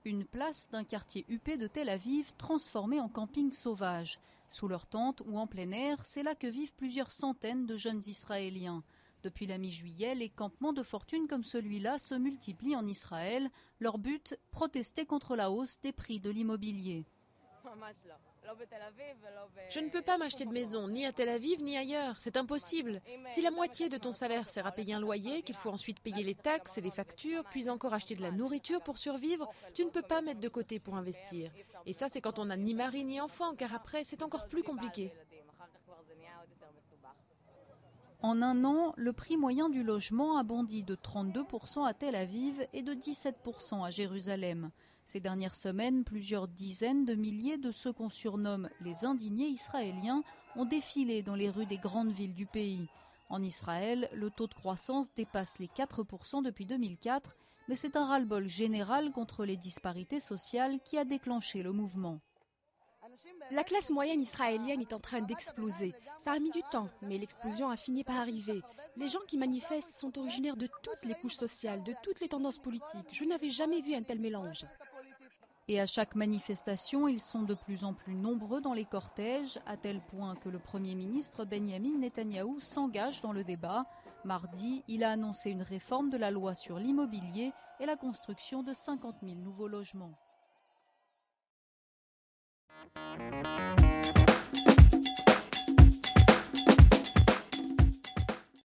Une place d'un quartier huppé de Tel Aviv transformée en camping sauvage. Sous leur tente ou en plein air, c'est là que vivent plusieurs centaines de jeunes Israéliens. Depuis la mi-juillet, les campements de fortune comme celui-là se multiplient en Israël. Leur but, protester contre la hausse des prix de l'immobilier. Je ne peux pas m'acheter de maison, ni à Tel Aviv, ni ailleurs. C'est impossible. Si la moitié de ton salaire sert à payer un loyer, qu'il faut ensuite payer les taxes et les factures, puis encore acheter de la nourriture pour survivre, tu ne peux pas mettre de côté pour investir. Et ça, c'est quand on n'a ni mari ni enfant, car après, c'est encore plus compliqué. En un an, le prix moyen du logement a bondi de 32% à Tel Aviv et de 17% à Jérusalem. Ces dernières semaines, plusieurs dizaines de milliers de ceux qu'on surnomme les indignés israéliens ont défilé dans les rues des grandes villes du pays. En Israël, le taux de croissance dépasse les 4% depuis 2004, mais c'est un ras-le-bol général contre les disparités sociales qui a déclenché le mouvement. La classe moyenne israélienne est en train d'exploser. Ça a mis du temps, mais l'explosion a fini par arriver. Les gens qui manifestent sont originaires de toutes les couches sociales, de toutes les tendances politiques. Je n'avais jamais vu un tel mélange. Et à chaque manifestation, ils sont de plus en plus nombreux dans les cortèges, à tel point que le Premier ministre Benyamin Netanyahou s'engage dans le débat. Mardi, il a annoncé une réforme de la loi sur l'immobilier et la construction de 50 000 nouveaux logements.